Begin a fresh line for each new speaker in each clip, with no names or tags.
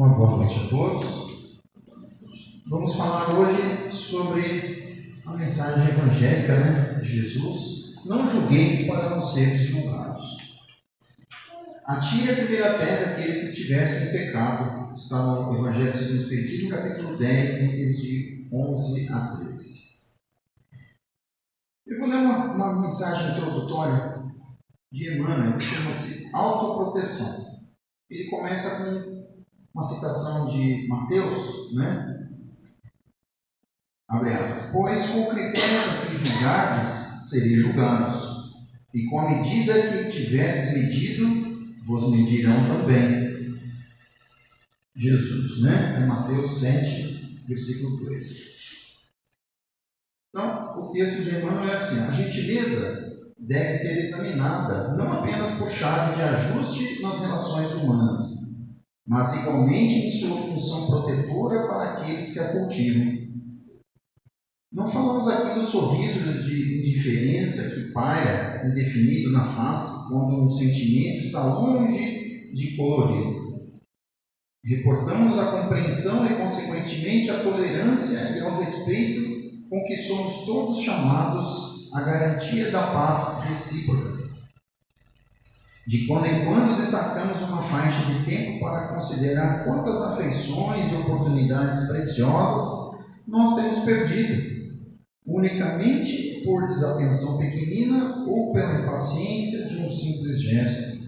Uma boa noite a todos. Vamos falar hoje sobre a mensagem evangélica, de Jesus. Não julgueis para não seres julgados. Atire a primeira pedra aquele que estiver sem pecado. Está no Evangelho segundo o Espiritismo, capítulo 10, itens de 11 a 13. Eu vou ler uma mensagem introdutória de Emmanuel, que chama-se Autoproteção. Ele começa com uma citação de Mateus, Abre aspas. Pois com o critério que julgardes, sereis julgados, e com a medida que tiverdes medido, vos medirão também. Jesus, É Mateus 7, versículo 2. Então, o texto de Emmanuel é assim: a gentileza deve ser examinada não apenas por chave de ajuste nas relações humanas, mas igualmente em sua função protetora para aqueles que a cultivam. Não falamos aqui do sorriso de indiferença que paira indefinido na face quando um sentimento está longe de colorido. Reportamos a compreensão e, consequentemente, a tolerância e ao respeito com que somos todos chamados à garantia da paz recíproca. De quando em quando destacamos uma faixa de tempo para considerar quantas afeições e oportunidades preciosas nós temos perdido, unicamente por desatenção pequenina ou pela impaciência de um simples gesto.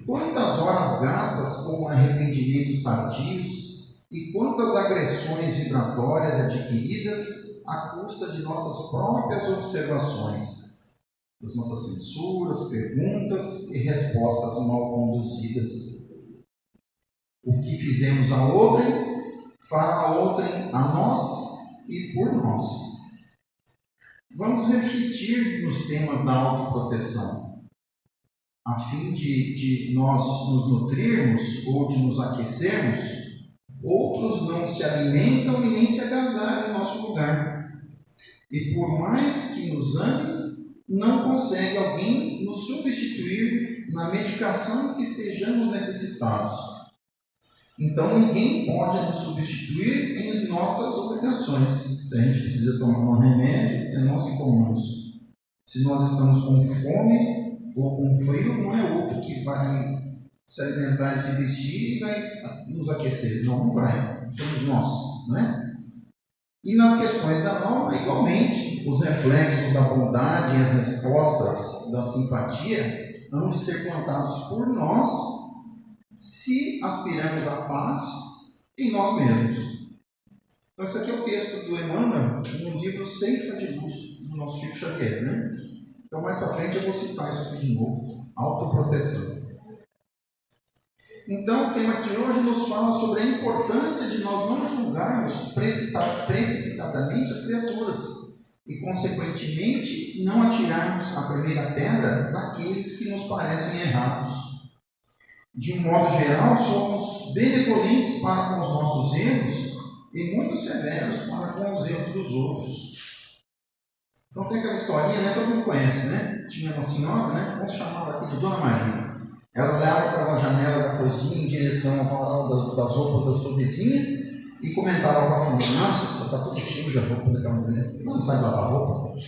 Quantas horas gastas com arrependimentos tardios e quantas agressões vibratórias adquiridas à custa de nossas próprias observações, das nossas censuras, perguntas e respostas mal conduzidas. O que fizemos a outrem, fará outrem a nós e por nós. Vamos refletir nos temas da autoproteção, a fim de nós nos nutrirmos ou de nos aquecermos. Outros não se alimentam e nem se agasalham em nosso lugar. E por mais que nos ame, não consegue alguém nos substituir na medicação que estejamos necessitados. Então ninguém pode nos substituir em nossas obrigações. Se a gente precisa tomar um remédio, é nós que tomamos. Se nós estamos com fome ou com frio, não é outro que vai se alimentar e se vestir e vai nos aquecer. Não vai. Somos nós, E nas questões da alma, igualmente, os reflexos da bondade e as respostas da simpatia hão de ser plantados por nós, se aspiramos à paz em nós mesmos. Então, esse aqui é o texto do Emmanuel no livro Ceifa de Luz, do nosso Chico Xavier, Então, mais para frente, eu vou citar isso aqui de novo: autoproteção. Então, o tema de hoje nos fala sobre a importância de nós não julgarmos precipitadamente as criaturas e, consequentemente, não atirarmos a primeira pedra naqueles que nos parecem errados. De um modo geral, somos benevolentes para com os nossos erros e muito severos para com os erros dos outros. Então tem aquela historinha, todo mundo conhece, Tinha uma senhora, vamos chamar aqui de Dona Maria. Ela olhava para a janela da cozinha em direção ao varal das roupas da sua vizinha e comentava com a família: nossa, está tudo suja a roupa daquela mulher, não sabe lavar roupa.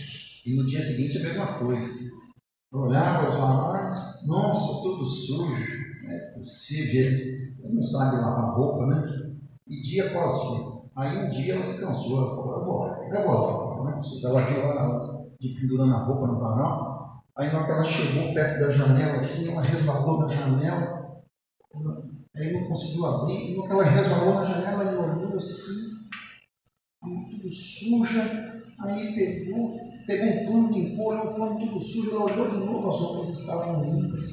E no dia seguinte a mesma coisa. Ela olhava os varais: nossa, tudo sujo. Não é possível, ele não sabe lavar roupa, E dia após dia. Aí um dia ela se cansou, ela falou: eu vou, não é possível. Ela viu lá de pendurando a roupa no varal. Aí na hora que ela chegou perto da janela, assim, ela resvalou na janela. Aí não conseguiu abrir. E no que ela resvalou na janela, ela olhou assim, tudo suja. Aí pegou um pano, limpou, olhou o pano tudo sujo. Ela olhou de novo, as roupas estavam limpas.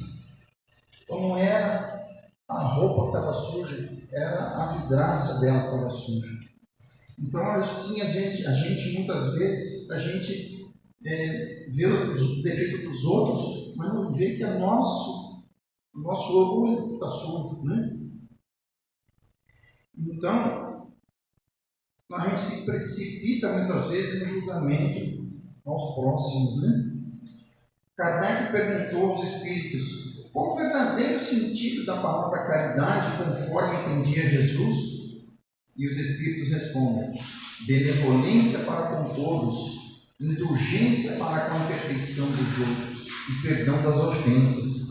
Então não era a roupa que estava suja, era a vidraça dela que estava suja. Então assim, a gente muitas vezes, vê os defeitos dos outros, mas não vê que é o nosso orgulho que está sujo, Então, a gente se precipita muitas vezes no julgamento aos próximos, Kardec perguntou aos espíritos: qual o verdadeiro sentido da palavra caridade conforme entendia Jesus? E os Espíritos respondem: benevolência para com todos, indulgência para com a imperfeição dos outros e perdão das ofensas.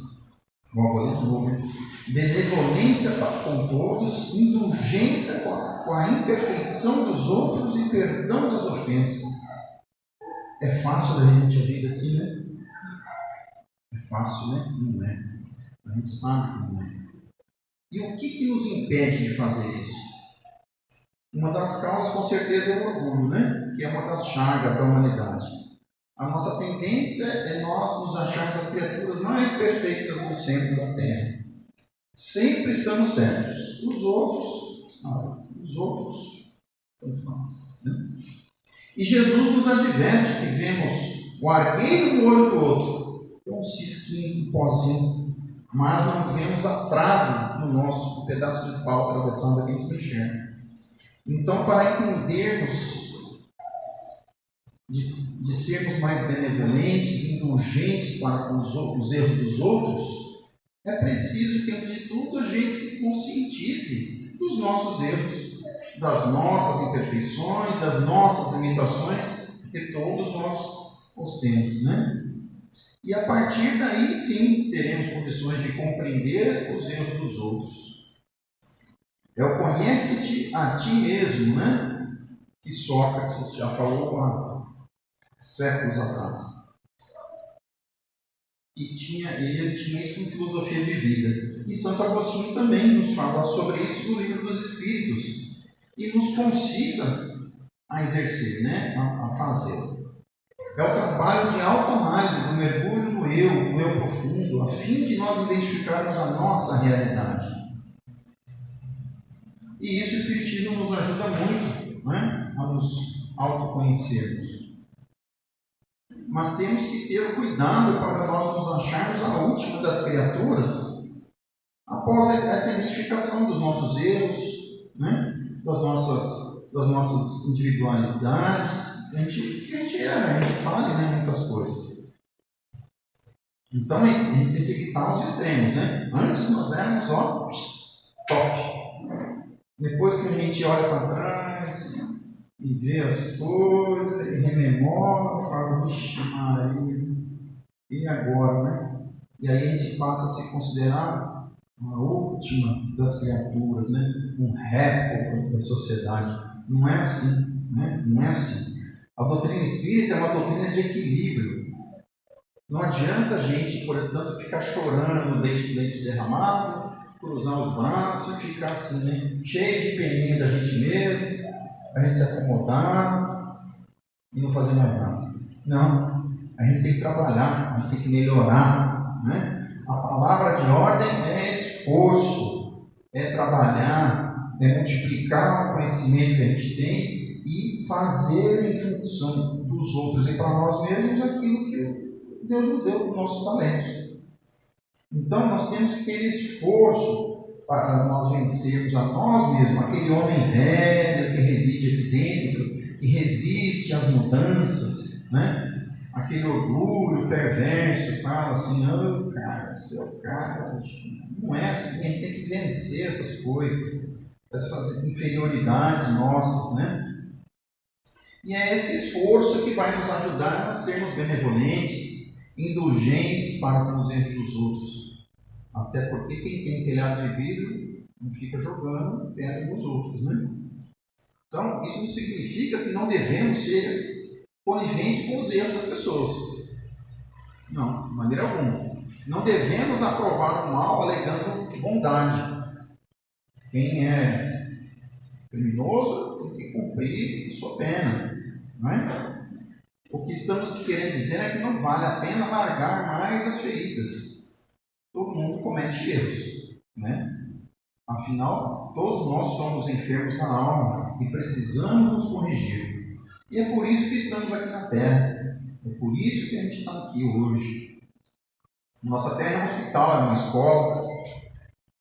Vou ler de novo. Benevolência para com todos, indulgência com a imperfeição dos outros e perdão das ofensas. É fácil da gente ouvir assim, né? É fácil, né? Não é. A gente sabe que não é. E o que nos impede de fazer isso? Uma das causas, com certeza, é o orgulho, né? Que é uma das chagas da humanidade. A nossa tendência é nós nos acharmos as criaturas mais perfeitas do centro da Terra. Sempre estamos certos. Os outros, tanto faz, né? E Jesus nos adverte que vemos o argueiro no olho do outro, um cisquinho, um pozinho, mas não vemos a trave no nosso pedaço de pau atravessando aqui que enxerga. Então, para entendermos de sermos mais benevolentes, indulgentes para com os erros dos outros, é preciso que, antes de tudo, a gente se conscientize dos nossos erros, das nossas imperfeições, das nossas limitações, porque todos nós os temos, né? E a partir daí, sim, teremos condições de compreender os erros dos outros. É o conhece-te a ti mesmo, né? Que Sócrates já falou há séculos atrás. E ele tinha isso em filosofia de vida. E Santo Agostinho também nos fala sobre isso no Livro dos Espíritos. E nos concita a exercer, né? A fazer. É o trabalho de autoanálise, do mergulho no eu profundo, a fim de nós identificarmos a nossa realidade. E isso o Espiritismo nos ajuda muito, né? A nos autoconhecermos. Mas temos que ter cuidado para nós nos acharmos a última das criaturas após essa identificação dos nossos erros, né? das nossas individualidades, que a gente erra, a gente falha, né, muitas coisas. Então a gente tem que evitar os extremos, né? Antes nós éramos top. Depois que a gente olha para trás e vê as coisas e rememora, fala, vixe Maria, e agora, né? E aí a gente passa a se considerar a última das criaturas, né? Um réprobo da sociedade. Não é assim, né? Não é assim. A doutrina espírita é uma doutrina de equilíbrio. Não adianta a gente, portanto, ficar chorando, leite derramado, cruzar os braços e ficar assim, né? Cheio de peninha da gente mesmo, a gente se acomodar e não fazer mais nada. Não, a gente tem que trabalhar, a gente tem que melhorar, né? A palavra de ordem é esforço, é trabalhar, é multiplicar o conhecimento que a gente tem e fazer em função dos outros e para nós mesmos aquilo que Deus nos deu com nossos talentos. Então nós temos que ter esforço para nós vencermos a nós mesmos, aquele homem velho que reside aqui dentro, que resiste às mudanças, né? Aquele orgulho perverso, fala assim, oh, cara, seu cara, não é assim, a gente tem que vencer essas coisas, essas inferioridades nossas, né? E é esse esforço que vai nos ajudar a sermos benevolentes, indulgentes para com os erros dos outros. Até porque quem tem telhado de vidro não fica jogando pedra nos outros, né? Então, isso não significa que não devemos ser coniventes com os erros das pessoas. Não, de maneira alguma. Não devemos aprovar o mal alegando bondade. Quem é criminoso tem que cumprir sua pena, não é? O que estamos querendo dizer é que não vale a pena largar mais as feridas. Todo mundo comete erros, né? Afinal, todos nós somos enfermos na alma e precisamos nos corrigir. E é por isso que estamos aqui na Terra. É por isso que a gente está aqui hoje. Nossa Terra é um hospital, é uma escola.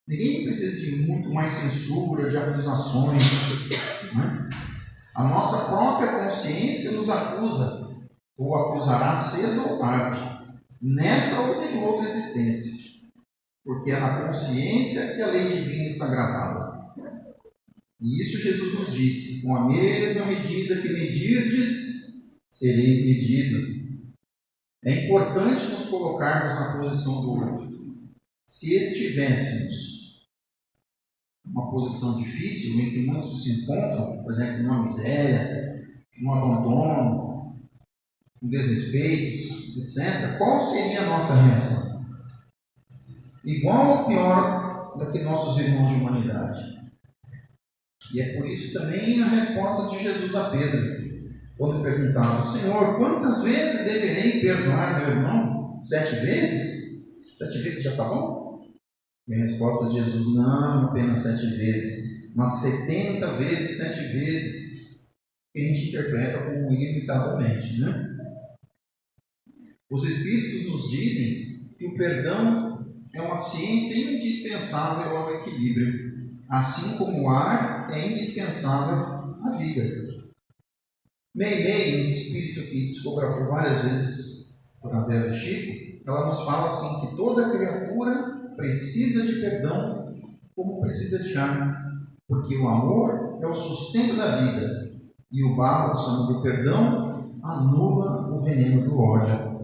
Ninguém precisa de muito mais censura, de acusações, né? A nossa própria consciência nos acusa, ou acusará cedo ou tarde, nessa ou em outra existência. porque é na consciência que a lei divina está gravada. E isso Jesus nos disse: com a mesma medida que medirdes, sereis medido. É importante nos colocarmos na posição do outro. Se estivéssemos numa posição difícil, em que muitos se encontram, por exemplo, numa miséria, num abandono, com desrespeitos, etc., qual seria a nossa reação? Igual ou pior do que nossos irmãos de humanidade? E é por isso também a resposta de Jesus a Pedro, quando perguntava: Senhor, quantas vezes deverei perdoar meu irmão? 7 vezes? 7 vezes já está bom? E a resposta de Jesus: não apenas 7 vezes, mas 70 vezes 7 vezes, que a gente interpreta como ilimitadamente, né? Os Espíritos nos dizem que o perdão é uma ciência indispensável ao equilíbrio, assim como o ar é indispensável à vida. Meimei, um espírito que psicografou várias vezes através do Chico, ela nos fala assim que toda criatura precisa de perdão como precisa de ar, porque o amor é o sustento da vida e o bálsamo do perdão anula o veneno do ódio.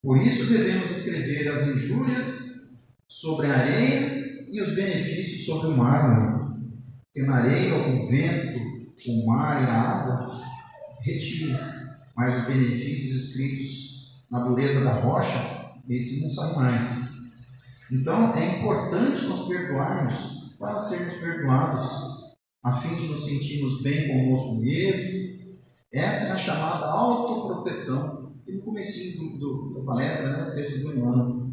Por isso devemos escrever as injúrias sobre a areia e os benefícios sobre o mármore, porque na areia o vento, o mar e a água retiram, mas os benefícios escritos na dureza da rocha, esses não saem mais. Então é importante nos perdoarmos para sermos perdoados, a fim de nos sentirmos bem conosco mesmo. Essa é a chamada autoproteção, que no comecinho da palestra, né, no texto do Emmanuel.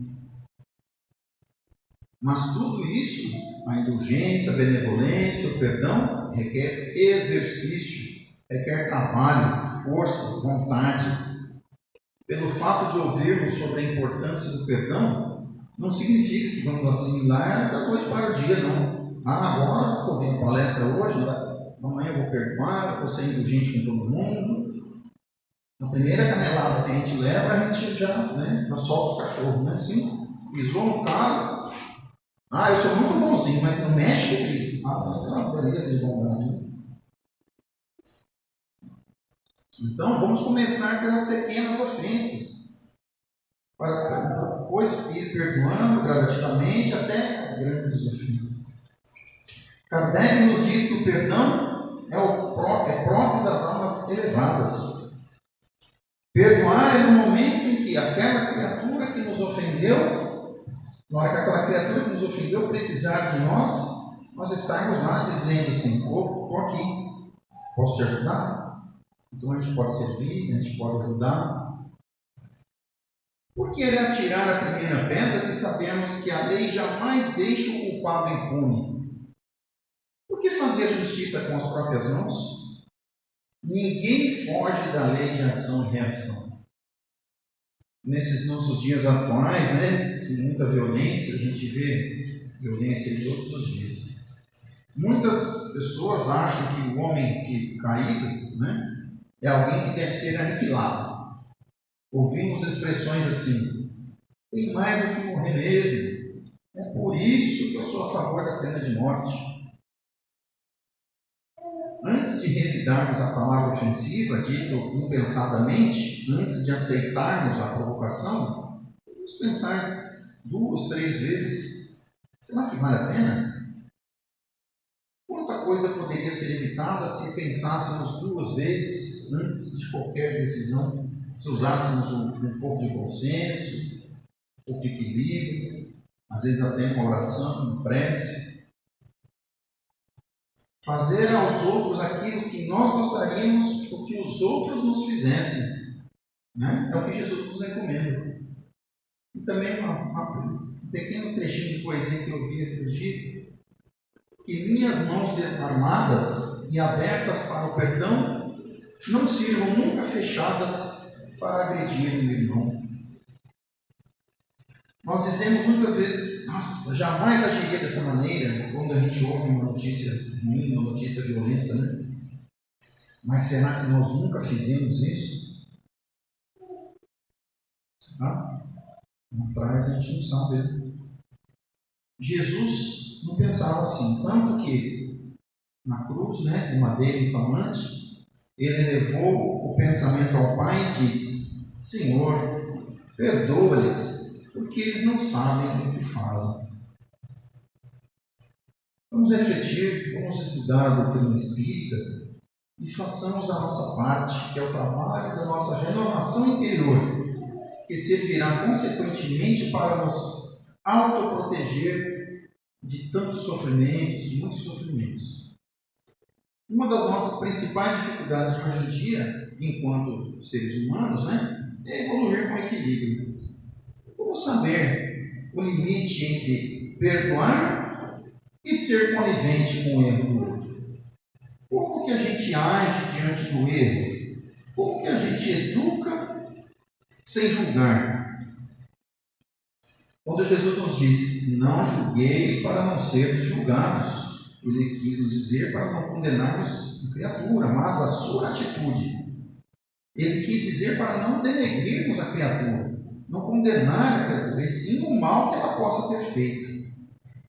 Mas tudo isso, a indulgência, a benevolência, o perdão, requer exercício, requer trabalho, força, vontade. Pelo fato de ouvirmos sobre a importância do perdão, não significa que vamos assimilar da noite para o dia, não. Agora eu ouvi a palestra hoje, amanhã eu vou perdoar, eu vou ser indulgente com todo mundo. Na primeira canelada que a gente leva, a gente já solta os cachorros, né? Assim, pisou no carro. Eu sou muito bonzinho, mas não mexe comigo. É uma beleza de bondade, né? Então, vamos começar pelas pequenas ofensas, para depois ir perdoando gradativamente até as grandes ofensas. Kardec nos diz que o perdão é próprio das almas elevadas. Perdoar é no momento em que aquela criatura que nos ofendeu, na hora que aquela criatura que nos ofendeu precisar de nós estarmos lá dizendo assim: estou aqui, posso te ajudar? Então a gente pode servir, a gente pode ajudar. Por que atirar a primeira pedra se sabemos que a lei jamais deixa o culpado impune? Por que fazer justiça com as próprias mãos? Ninguém foge da lei de ação e reação. Nesses nossos dias atuais, com muita violência, a gente vê violência de todos os dias. Muitas pessoas acham que o homem caído, é alguém que deve ser aniquilado. Ouvimos expressões assim: tem mais é que morrer mesmo. É por isso que eu sou a favor da pena de morte. Antes de revidarmos a palavra ofensiva, dita impensadamente, antes de aceitarmos a provocação, vamos pensar 2, 3 vezes: será que vale a pena? Quanta coisa poderia ser evitada se pensássemos 2 vezes antes de qualquer decisão, se usássemos um pouco de bom senso, um pouco de equilíbrio, às vezes até uma oração, uma prece. Fazer aos outros aquilo que nós gostaríamos ou que os outros nos fizessem, é o que Jesus nos recomenda. E também um pequeno trechinho de poesia que eu vi outro dia: que minhas mãos desarmadas e abertas para o perdão não sirvam nunca fechadas para agredir o meu irmão. Nós dizemos muitas vezes: nossa, jamais agiria dessa maneira, quando a gente ouve uma notícia ruim, uma notícia violenta, Mas será que nós nunca fizemos isso? Será? Lá atrás a gente não sabe. Jesus não pensava assim, tanto que na cruz, de madeira inflamante, ele levou o pensamento ao Pai e disse: Senhor, perdoa-lhes, porque eles não sabem o que fazem. Vamos refletir, vamos estudar a doutrina espírita e façamos a nossa parte, que é o trabalho da nossa renovação interior, que servirá consequentemente para nos autoproteger de tantos sofrimentos, de muitos sofrimentos. Uma das nossas principais dificuldades de hoje em dia, enquanto seres humanos, é evoluir com equilíbrio. Como saber o limite entre perdoar e ser conivente com o erro do outro? Como que a gente age diante do erro? Como que a gente educa sem julgar? Quando Jesus nos diz: não julgueis para não seres julgados, ele quis nos dizer para não condenarmos a criatura, mas a sua atitude. Ele quis dizer para não denegrirmos a criatura, não condenar a criatura, e sim o mal que ela possa ter feito.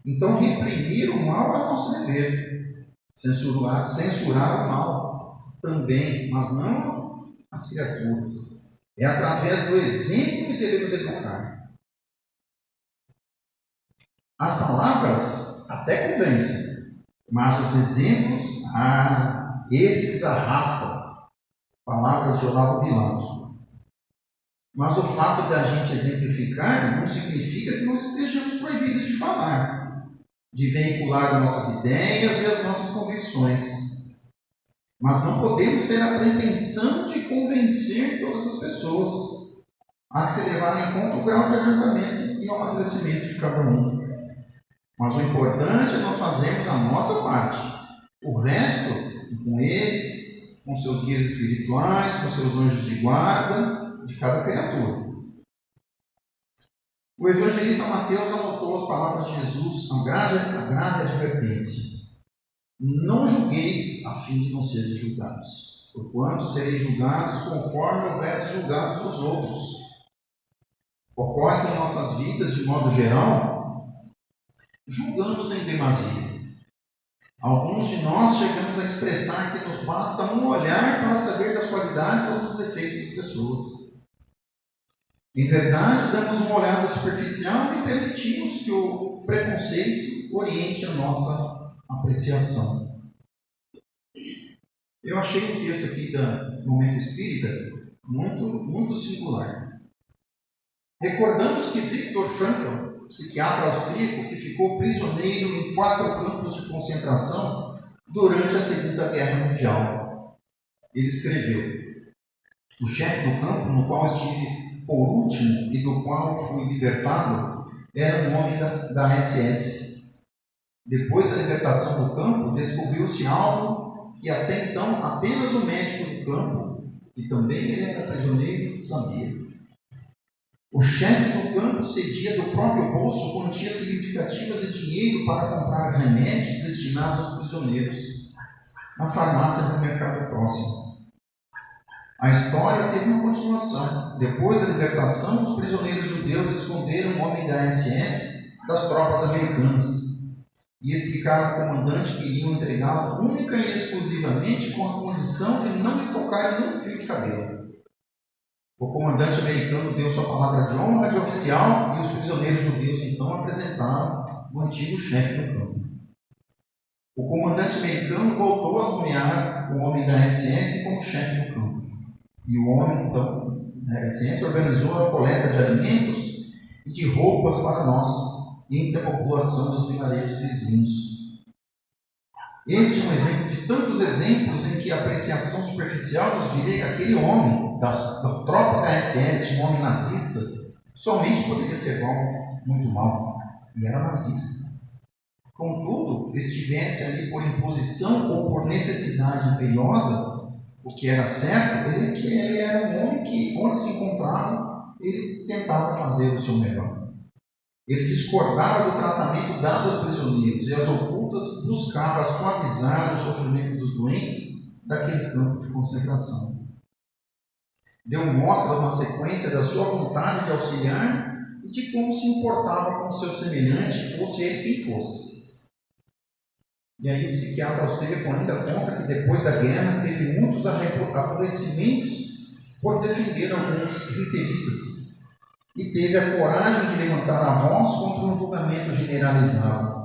Então, reprimir o mal é nosso dever. Censurar o mal também, mas não as criaturas. É através do exemplo que devemos educar. As palavras até convencem, mas os exemplos, esses arrastam. Palavras de Olavo Bilac. Mas o fato da gente exemplificar não significa que nós estejamos proibidos de falar, de veicular nossas ideias e as nossas convicções. Mas não podemos ter a pretensão de convencer todas as pessoas. Há que se levar em conta o grau de adiantamento e amadurecimento de cada um. Mas o importante é nós fazermos a nossa parte. O resto, com eles, com seus guias espirituais, com seus anjos de guarda, de cada criatura. O evangelista Mateus anotou as palavras de Jesus, a grave advertência: não julgueis a fim de não seres julgados, porquanto sereis julgados conforme houveres julgados os outros. Ocorre que em nossas vidas, de modo geral, julgamos em demasia. Alguns de nós chegamos a expressar que nos basta um olhar para saber das qualidades ou dos defeitos das pessoas. Em verdade, damos uma olhada superficial e permitimos que o preconceito oriente a nossa apreciação. Eu achei um texto aqui do Momento Espírita muito singular. Recordamos que Viktor Frankl, psiquiatra austríaco que ficou prisioneiro em 4 campos de concentração durante a Segunda Guerra Mundial. Ele escreveu: o chefe do campo no qual estive por último e do qual fui libertado era um homem da SS. Depois da libertação do campo, descobriu-se algo que até então apenas o médico do campo, que também ele era prisioneiro, sabia. O chefe do campo cedia do próprio bolso quantias significativas de dinheiro para comprar remédios destinados aos prisioneiros na farmácia do mercado próximo. A história teve uma continuação. Depois da libertação, os prisioneiros judeus esconderam o homem da SS das tropas americanas e explicaram ao comandante que iriam entregá-lo única e exclusivamente com a condição de não lhe tocarem nenhum fio de cabelo. O comandante americano deu sua palavra de honra de oficial e os prisioneiros judeus então apresentaram o antigo chefe do campo. O comandante americano voltou a nomear o homem da SS como chefe do campo. E o homem, então, da SS organizou a coleta de alimentos e de roupas para nós, entre a população dos vilarejos vizinhos. Este é um exemplo de tantos exemplos em que a apreciação superficial nos diria que aquele homem da tropa da SS, um homem nazista, somente poderia ser bom, muito mal, e era nazista. Contudo, estivesse ali por imposição ou por necessidade imperiosa, o que era certo é que ele era um homem que, onde se encontrava, ele tentava fazer o seu melhor. Ele discordava do tratamento dado aos prisioneiros e, às ocultas, buscava suavizar o sofrimento dos doentes daquele campo de concentração. Deu mostras na sequência da sua vontade de auxiliar e e de como se importava com o seu semelhante, fosse ele quem fosse. E aí o psiquiatra austríaco ainda conta que depois da guerra teve muitos aborrecimentos por defender alguns interistas e teve a coragem de levantar a voz contra um julgamento generalizado.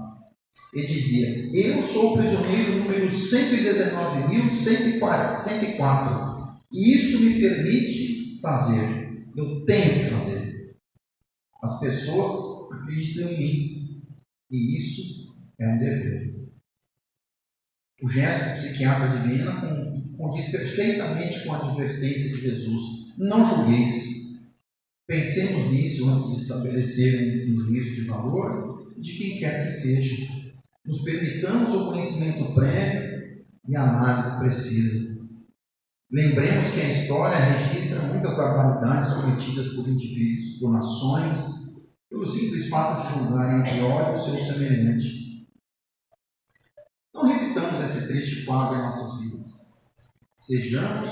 Ele dizia: eu sou o prisioneiro número 119.104 e isso me permite fazer, eu tenho que fazer. As pessoas acreditam em mim e isso é um dever. O gesto do psiquiatra de Viena condiz perfeitamente com a advertência de Jesus: não julgueis. Pensemos nisso antes de estabelecer um juízo de valor de quem quer que seja. Nos permitamos o conhecimento prévio e a análise precisa. Lembremos que a história registra muitas barbaridades cometidas por indivíduos, por nações, pelo simples fato de julgarem a priori o seu semelhante. Não repitamos esse triste quadro em nossas vidas. Sejamos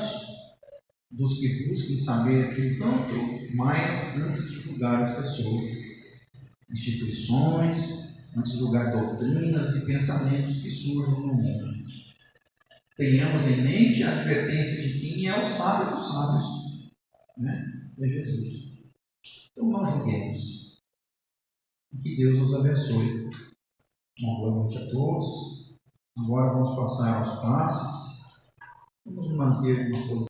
dos que busquem saber aquilo tanto mais antes de julgar as pessoas, instituições, antes de julgar doutrinas e pensamentos que surjam no mundo. Tenhamos em mente a advertência de quem é o sábio dos sábios, é Jesus. Então não julguemos. E que Deus nos abençoe. Uma boa noite a todos. Agora vamos passar aos passes. Vamos manter uma posição.